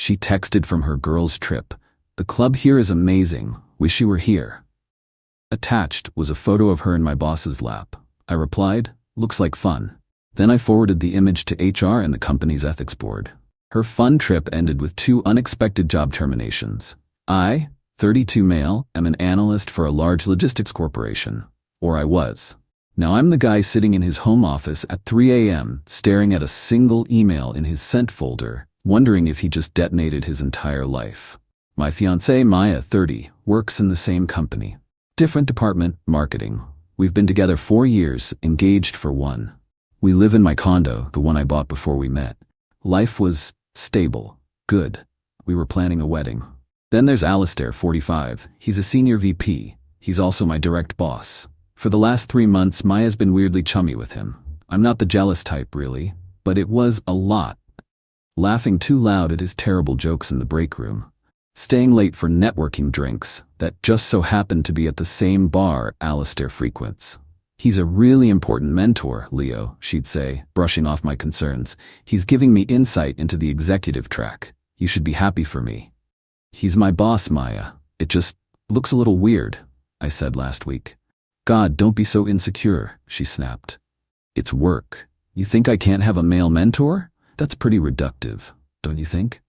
She texted from her girls' trip. "The club here is amazing. Wish you were here." Attached was a photo of her in my boss's lap. I replied, "Looks like fun." Then I forwarded the image to HR and the company's ethics board. Her fun trip ended with 2 unexpected job terminations. I, 32 male, am an analyst for a large logistics corporation. Or I was. Now I'm the guy sitting in his home office at 3 a.m. staring at a single email in his sent folder, wondering if he just detonated his entire life. My fiancée, Maya, 30, works in the same company. Different department, marketing. We've been together 4 years, engaged for 1. We live in my condo, the one I bought before we met. Life was stable, good. We were planning a wedding. Then there's Alistair, 45. He's a senior VP. He's also my direct boss. For the last 3 months, Maya's been weirdly chummy with him. I'm not the jealous type, really, but it was a lot. Laughing too loud at his terrible jokes in the break room. Staying late for networking drinks that just so happened to be at the same bar Alistair frequents. "He's a really important mentor, Leo," she'd say, brushing off my concerns. "He's giving me insight into the executive track. You should be happy for me." "He's my boss, Maya. It just looks a little weird," I said last week. "God, don't be so insecure," she snapped. "It's work. You think I can't have a male mentor? That's pretty reductive, don't you think?"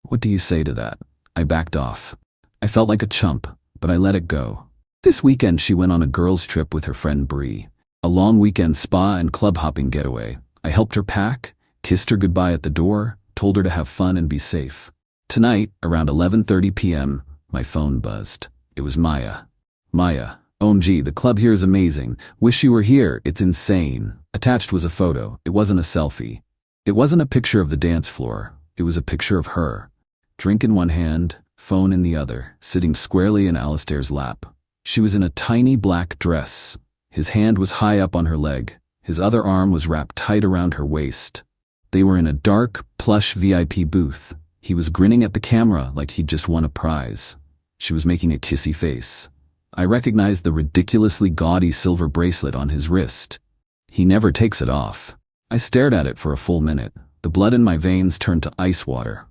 "What do you say to that?" I backed off. I felt like a chump, but I let it go. This weekend she went on a girls' trip with her friend Bree. A long weekend spa and club hopping getaway. I helped her pack, kissed her goodbye at the door, told her to have fun and be safe. Tonight, around 11:30 p.m., my phone buzzed. It was Maya. "Maya, OMG, the club here is amazing. Wish you were here, it's insane." Attached was a photo. It wasn't a selfie. It wasn't a picture of the dance floor. It was a picture of her. Drink in one hand, phone in the other, sitting squarely in Alistair's lap. She was in a tiny black dress. His hand was high up on her leg. His other arm was wrapped tight around her waist. They were in a dark, plush VIP booth. He was grinning at the camera like he'd just won a prize. She was making a kissy face. I recognized the ridiculously gaudy silver bracelet on his wrist. He never takes it off. I stared at it for a full minute. The blood in my veins turned to ice water.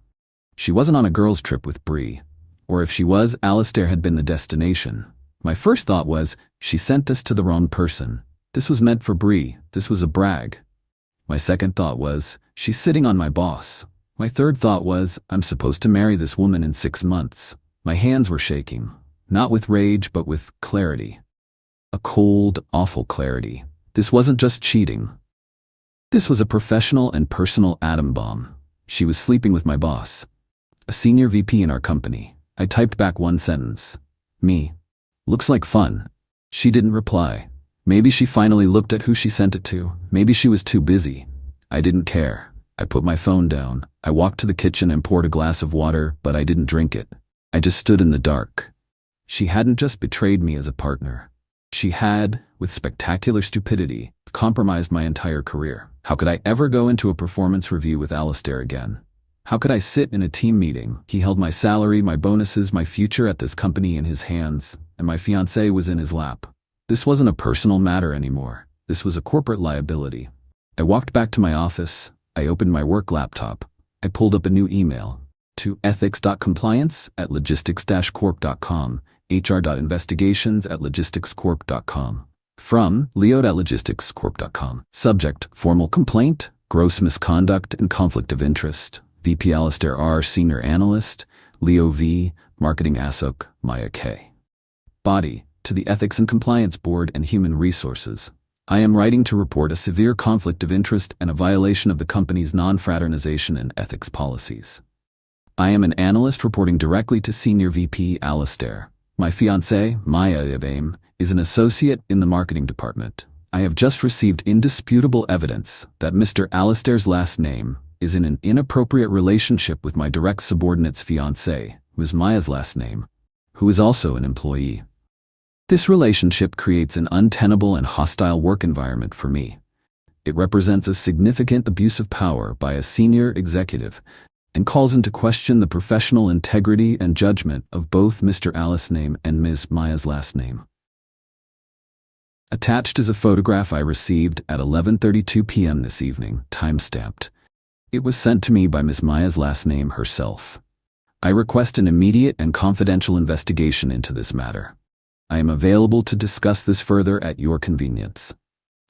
She wasn't on a girls' trip with Bree. Or if she was, Alistair had been the destination. My first thought was, she sent this to the wrong person. This was meant for Bree. This was a brag. My second thought was, she's sitting on my boss. My third thought was, I'm supposed to marry this woman in 6 months. My hands were shaking. Not with rage, but with clarity. A cold, awful clarity. This wasn't just cheating. This was a professional and personal atom bomb. She was sleeping with my boss, a senior VP in our company. I typed back one sentence. Me. Looks like fun. She didn't reply. Maybe she finally looked at who she sent it to. Maybe she was too busy. I didn't care. I put my phone down. I walked to the kitchen and poured a glass of water, but I didn't drink it. I just stood in the dark. She hadn't just betrayed me as a partner. She had, with spectacular stupidity, compromised my entire career. How could I ever go into a performance review with Alistair again? How could I sit in a team meeting? He held my salary, my bonuses, my future at this company in his hands, and my fiancée was in his lap. This wasn't a personal matter anymore. This was a corporate liability. I walked back to my office. I opened my work laptop. I pulled up a new email to ethics.compliance@logistics-corp.com, hr.investigations@logisticscorp.com. From leo@logisticscorp.com. Subject, formal complaint, gross misconduct and conflict of interest. VP Alistair R., Senior Analyst. Leo V., Marketing ASOC, Maya K. Body, to the Ethics and Compliance Board and Human Resources. I am writing to report a severe conflict of interest and a violation of the company's non-fraternization and ethics policies. I am an analyst reporting directly to Senior VP Alistair. My fiancée, Maya Ibame, is an associate in the marketing department. I have just received indisputable evidence that Mr. Alistair's last name is in an inappropriate relationship with my direct subordinate's fiancée, who is Maya's last name, who is also an employee. This relationship creates an untenable and hostile work environment for me. It represents a significant abuse of power by a senior executive and calls into question the professional integrity and judgment of both Mr. Alice's name and Ms. Maya's last name. Attached is a photograph I received at 11:32 p.m. this evening, time-stamped. It was sent to me by Miss Maya's last name herself. I request an immediate and confidential investigation into this matter. I am available to discuss this further at your convenience.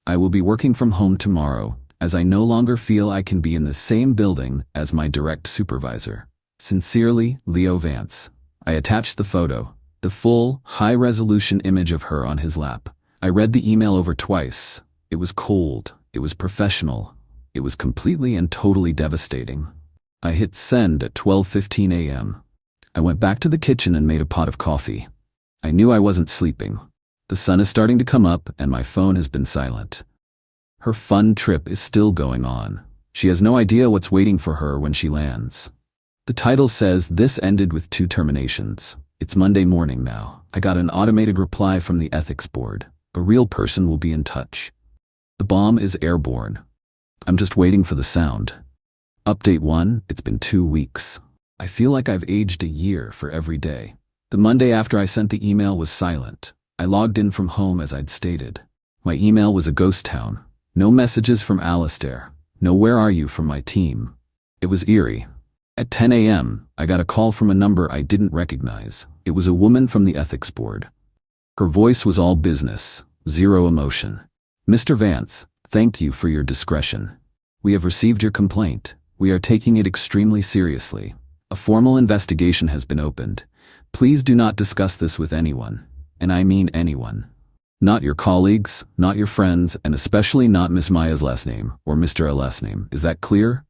I will be working from home tomorrow, as I no longer feel I can be in the same building as my direct supervisor. Sincerely, Leo Vance. I attached the photo, the full, high-resolution image of her on his lap. I read the email over twice. It was cold. It was professional. It was completely and totally devastating. I hit send at 12:15 a.m. I went back to the kitchen and made a pot of coffee. I knew I wasn't sleeping. The sun is starting to come up and my phone has been silent. Her fun trip is still going on. She has no idea what's waiting for her when she lands. The title says this ended with 2 terminations. It's Monday morning now. I got an automated reply from the ethics board. A real person will be in touch. The bomb is airborne. I'm just waiting for the sound. Update 1, it's been 2 weeks. I feel like I've aged a year for every day. The Monday after I sent the email was silent. I logged in from home as I'd stated. My email was a ghost town. No messages from Alistair. No where are you from my team. It was eerie. At 10 a.m., I got a call from a number I didn't recognize. It was a woman from the ethics board. Her voice was all business, zero emotion. Mr. Vance, thank you for your discretion. We have received your complaint. We are taking it extremely seriously. A formal investigation has been opened. Please do not discuss this with anyone, and I mean anyone. Not your colleagues, not your friends, and especially not Miss Maya's last name or Mr. A's last name. Is that clear?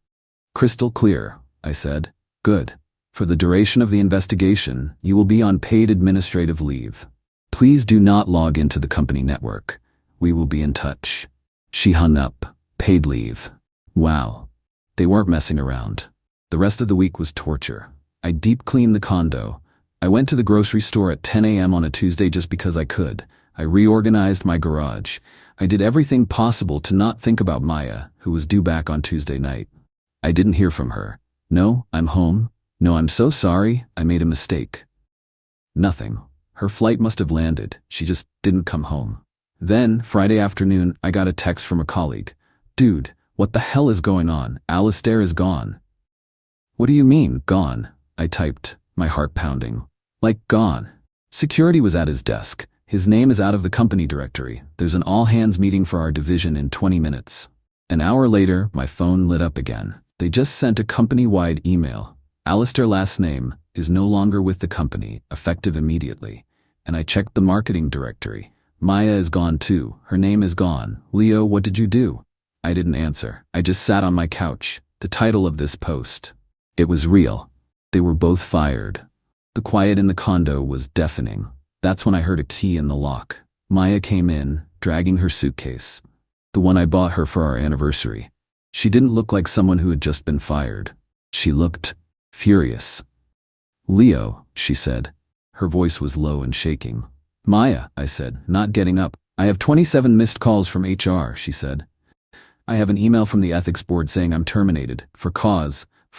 Crystal clear, I said. Good. For the duration of the investigation, you will be on paid administrative leave. Please do not log into the company network. We will be in touch. She hung up. Paid leave. Wow. They weren't messing around. The rest of the week was torture. I deep cleaned the condo. I went to the grocery store at 10 a.m. on a Tuesday just because I could. I reorganized my garage. I did everything possible to not think about Maya, who was due back on Tuesday night. I didn't hear from her. No, I'm home. No, I'm so sorry. I made a mistake. Nothing. Her flight must have landed. She just didn't come home. Then, Friday afternoon, I got a text from a colleague. Dude, what the hell is going on? Alistair is gone. What do you mean, gone? I typed, my heart pounding. Like gone. Security was at his desk. His name is out of the company directory. There's an all-hands meeting for our division in 20 minutes. An hour later, my phone lit up again. They just sent a company-wide email. Alistair last name is no longer with the company, effective immediately. And I checked the marketing directory. Maya is gone too. Her name is gone. Leo, what did you do? I didn't answer. I just sat on my couch. The title of this post. It was real. They were both fired. The quiet in the condo was deafening. That's when I heard a key in the lock. Maya came in, dragging her suitcase. The one I bought her for our anniversary. She didn't look like someone who had just been fired. She looked furious. Leo, she said. Her voice was low and shaking. Maya, I said, not getting up. I have 27 missed calls from HR, she said. I have an email from the ethics board saying I'm terminated, for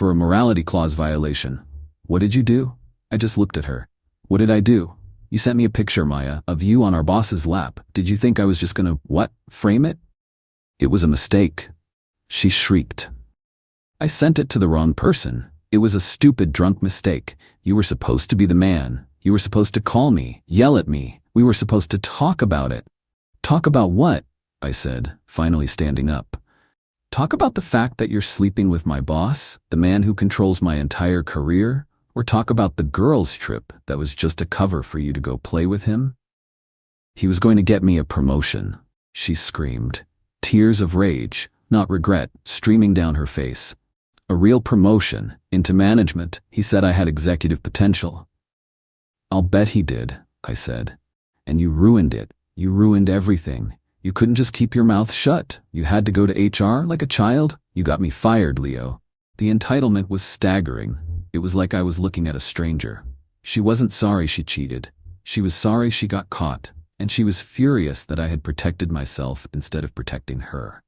a morality clause violation. What did you do? I just looked at her. What did I do? You sent me a picture, Maya, of you on our boss's lap. Did you think I was just gonna, frame it? It was a mistake. She shrieked. I sent it to the wrong person. It was a stupid drunk mistake. You were supposed to be the man. You were supposed to call me, yell at me. We were supposed to talk about it. Talk about what? I said, finally standing up. Talk about the fact that you're sleeping with my boss, the man who controls my entire career? Or talk about the girls' trip that was just a cover for you to go play with him? He was going to get me a promotion, she screamed. Tears of rage, not regret, streaming down her face. A real promotion, into management. He said I had executive potential. I'll bet he did, I said. And you ruined it. You ruined everything. You couldn't just keep your mouth shut. You had to go to HR like a child. You got me fired, Leo. The entitlement was staggering. It was like I was looking at a stranger. She wasn't sorry she cheated. She was sorry she got caught, and she was furious that I had protected myself instead of protecting her.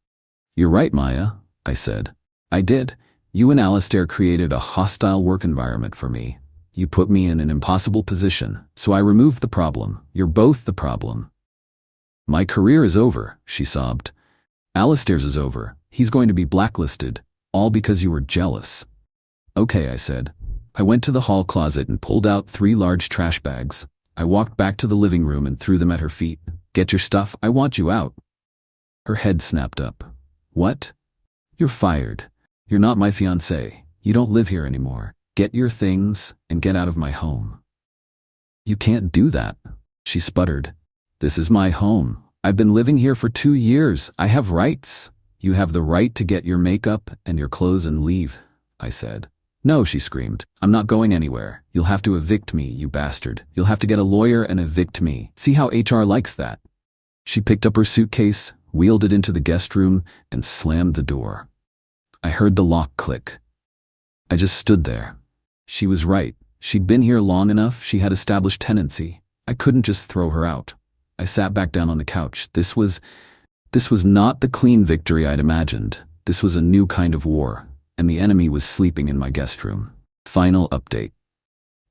You're right, Maya, I said. I did. You and Alistair created a hostile work environment for me. You put me in an impossible position, so I removed the problem. You're both the problem. My career is over, she sobbed. Alistair's is over. He's going to be blacklisted. All because you were jealous. Okay, I said. I went to the hall closet and pulled out 3 large trash bags. I walked back to the living room and threw them at her feet. Get your stuff, I want you out. Her head snapped up. What? You're fired. You're not my fiancé. You don't live here anymore. Get your things and get out of my home. You can't do that, she sputtered. This is my home. I've been living here for 2 years. I have rights. You have the right to get your makeup and your clothes and leave, I said. No, she screamed. I'm not going anywhere. You'll have to evict me, you bastard. You'll have to get a lawyer and evict me. See how HR likes that. She picked up her suitcase, wheeled it into the guest room, and slammed the door. I heard the lock click. I just stood there. She was right. She'd been here long enough. She had established tenancy. I couldn't just throw her out. I sat back down on the couch. This was not the clean victory I'd imagined. This was a new kind of war, and the enemy was sleeping in my guest room. Final update.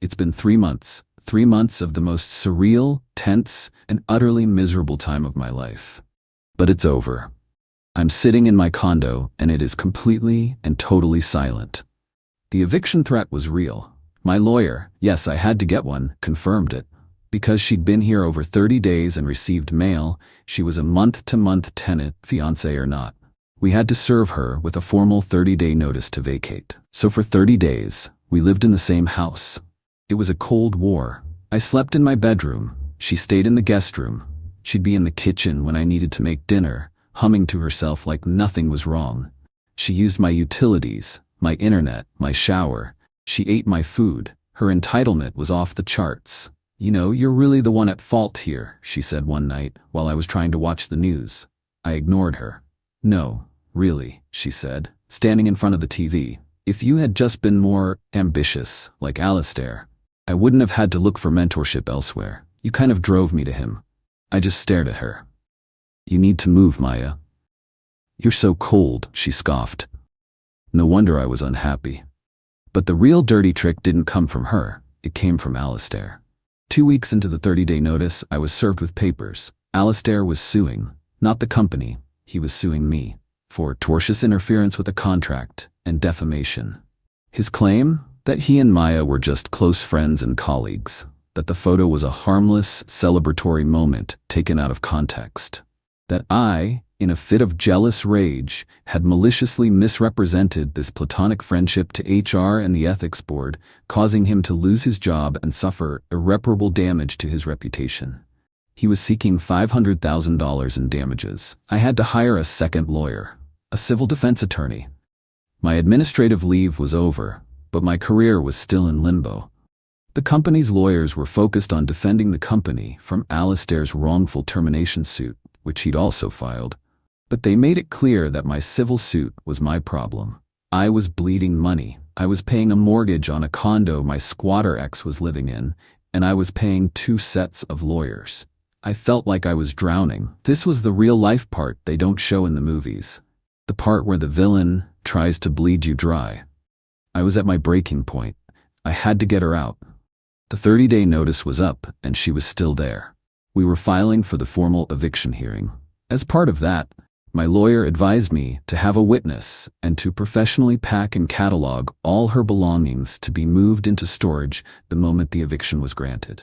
It's been 3 months. 3 months of the most surreal, tense, and utterly miserable time of my life. But it's over. I'm sitting in my condo, and it is completely and totally silent. The eviction threat was real. My lawyer, yes, I had to get one, confirmed it. Because she'd been here over 30 days and received mail, she was a month-to-month tenant, fiancé or not. We had to serve her with a formal 30-day notice to vacate. So for 30 days, we lived in the same house. It was a cold war. I slept in my bedroom. She stayed in the guest room. She'd be in the kitchen when I needed to make dinner, humming to herself like nothing was wrong. She used my utilities, my internet, my shower. She ate my food. Her entitlement was off the charts. You know, you're really the one at fault here, she said one night while I was trying to watch the news. I ignored her. No, really, she said, standing in front of the TV. If you had just been more ambitious, like Alistair, I wouldn't have had to look for mentorship elsewhere. You kind of drove me to him. I just stared at her. You need to move, Maya. You're so cold, she scoffed. No wonder I was unhappy. But the real dirty trick didn't come from her. It came from Alistair. 2 weeks into the 30-day notice, I was served with papers. Alistair was suing, not the company. He was suing me for tortious interference with a contract and defamation. His claim? That he and Maya were just close friends and colleagues. That the photo was a harmless, celebratory moment taken out of context. That I, in a fit of jealous rage, had maliciously misrepresented this platonic friendship to HR and the ethics board, causing him to lose his job and suffer irreparable damage to his reputation. He was seeking $500,000 in damages. I had to hire a second lawyer, a civil defense attorney. My administrative leave was over, but my career was still in limbo. The company's lawyers were focused on defending the company from Alistair's wrongful termination suit, which he'd also filed. But they made it clear that my civil suit was my problem. I was bleeding money. I was paying a mortgage on a condo my squatter ex was living in, and I was paying 2 sets of lawyers. I felt like I was drowning. This was the real-life part they don't show in the movies. The part where the villain tries to bleed you dry. I was at my breaking point. I had to get her out. The 30-day notice was up, and she was still there. We were filing for the formal eviction hearing. As part of that, my lawyer advised me to have a witness and to professionally pack and catalog all her belongings to be moved into storage the moment the eviction was granted.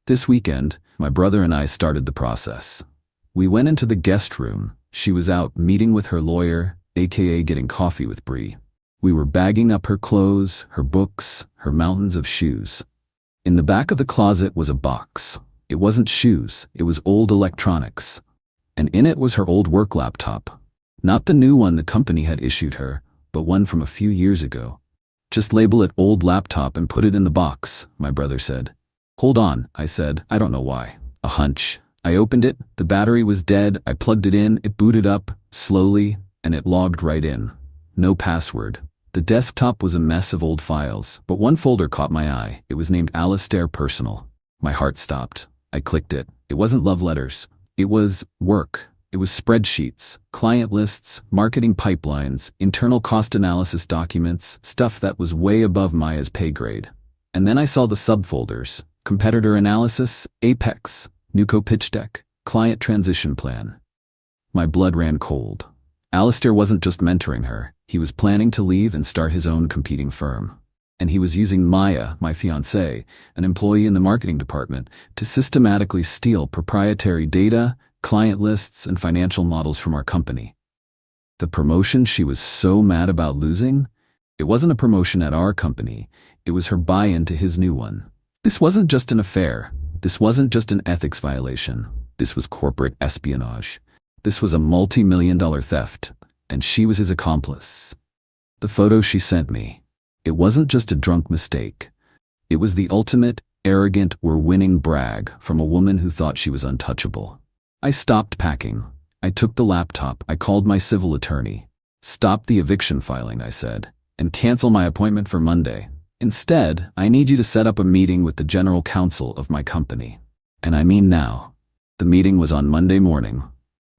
This weekend, my brother and I started the process. We went into the guest room. She was out meeting with her lawyer, aka getting coffee with Bree. We were bagging up her clothes, her books, her mountains of shoes. In the back of the closet was a box. It wasn't shoes, it was old electronics. And in it was her old work laptop. Not the new one the company had issued her, but one from a few years ago. Just label it old laptop and put it in the box, my brother said. Hold on, I said, I don't know why. A hunch. I opened it, the battery was dead, I plugged it in, it booted up, slowly, and it logged right in. No password. The desktop was a mess of old files, but one folder caught my eye. It was named Alistair Personal. My heart stopped. I clicked it. It wasn't love letters. It was work. It was spreadsheets, client lists, marketing pipelines, internal cost analysis documents, stuff that was way above Maya's pay grade. And then I saw the subfolders: competitor analysis, Apex, Nuco pitch deck, client transition plan. My blood ran cold. Alistair wasn't just mentoring her, he was planning to leave and start his own competing firm. And he was using Maya, my fiancée, an employee in the marketing department, to systematically steal proprietary data, client lists, and financial models from our company. The promotion she was so mad about losing? It wasn't a promotion at our company, it was her buy-in to his new one. This wasn't just an affair. This wasn't just an ethics violation. This was corporate espionage. This was a multi-million-dollar theft, and she was his accomplice. The photo she sent me. It wasn't just a drunk mistake. It was the ultimate, arrogant, we're winning brag from a woman who thought she was untouchable. I stopped packing. I took the laptop. I called my civil attorney. Stop the eviction filing, I said, and cancel my appointment for Monday. Instead, I need you to set up a meeting with the general counsel of my company. And I mean now. The meeting was on Monday morning.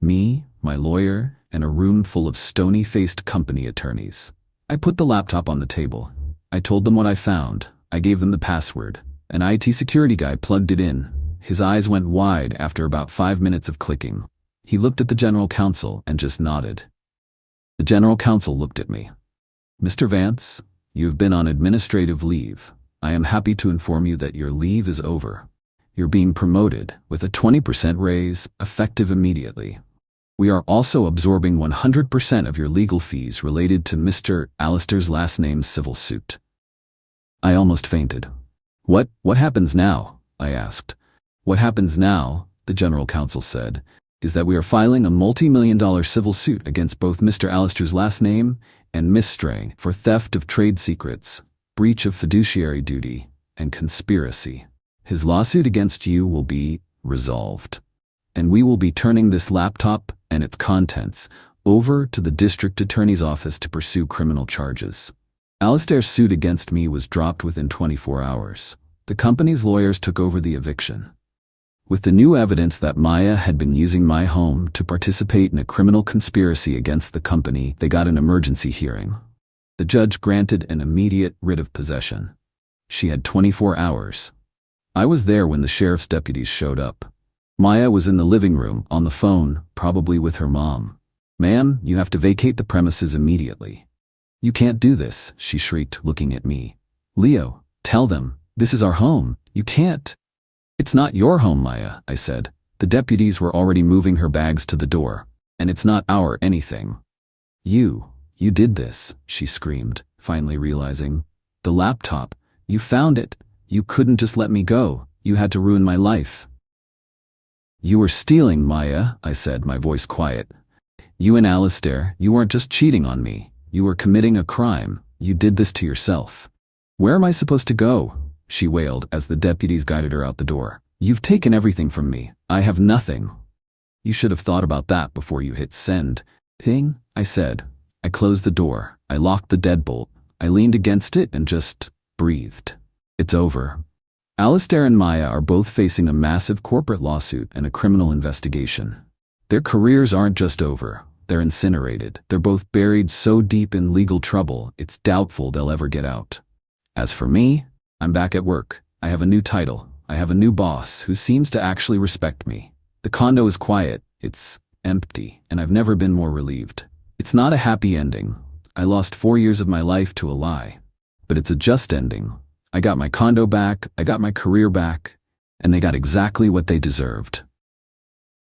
Me, my lawyer, and a room full of stony-faced company attorneys. I put the laptop on the table. I told them what I found. I gave them the password. An IT security guy plugged it in. His eyes went wide after about 5 minutes of clicking. He looked at the general counsel and just nodded. The general counsel looked at me. Mr. Vance, you've been on administrative leave. I am happy to inform you that your leave is over. You're being promoted with a 20% raise, effective immediately. We are also absorbing 100% of your legal fees related to Mr. Alistair's last name's civil suit. I almost fainted. What happens now? I asked. What happens now, the general counsel said, is that we are filing a multi-million-dollar civil suit against both Mr. Alistair's last name and Miss Stray for theft of trade secrets, breach of fiduciary duty, and conspiracy. His lawsuit against you will be resolved, and we will be turning this laptop and its contents over to the district attorney's office to pursue criminal charges. Alistair's suit against me was dropped within 24 hours. The company's lawyers took over the eviction. With the new evidence that Maya had been using my home to participate in a criminal conspiracy against the company, they got an emergency hearing. The judge granted an immediate writ of possession. She had 24 hours. I was there when the sheriff's deputies showed up. Maya was in the living room, on the phone, probably with her mom. "Ma'am, you have to vacate the premises immediately." "You can't do this," she shrieked, looking at me. "Leo, tell them, this is our home. You can't." "It's not your home, Maya," I said. The deputies were already moving her bags to the door. "And it's not our anything." You did this," she screamed, finally realizing. "The laptop, you found it. You couldn't just let me go. You had to ruin my life." "You were stealing, Maya," I said, my voice quiet. "You and Alistair, you weren't just cheating on me. You were committing a crime. You did this to yourself." "Where am I supposed to go?" she wailed as the deputies guided her out the door. "You've taken everything from me. I have nothing." "You should have thought about that before you hit send." "Ping," I said. I closed the door. I locked the deadbolt. I leaned against it and just breathed. It's over. Alistair and Maya are both facing a massive corporate lawsuit and a criminal investigation. Their careers aren't just over. They're incinerated. They're both buried so deep in legal trouble, it's doubtful they'll ever get out. As for me, I'm back at work. I have a new title. I have a new boss who seems to actually respect me. The condo is quiet. It's empty, and I've never been more relieved. It's not a happy ending. I lost 4 years of my life to a lie. But it's a just ending. I got my condo back, I got my career back, and they got exactly what they deserved.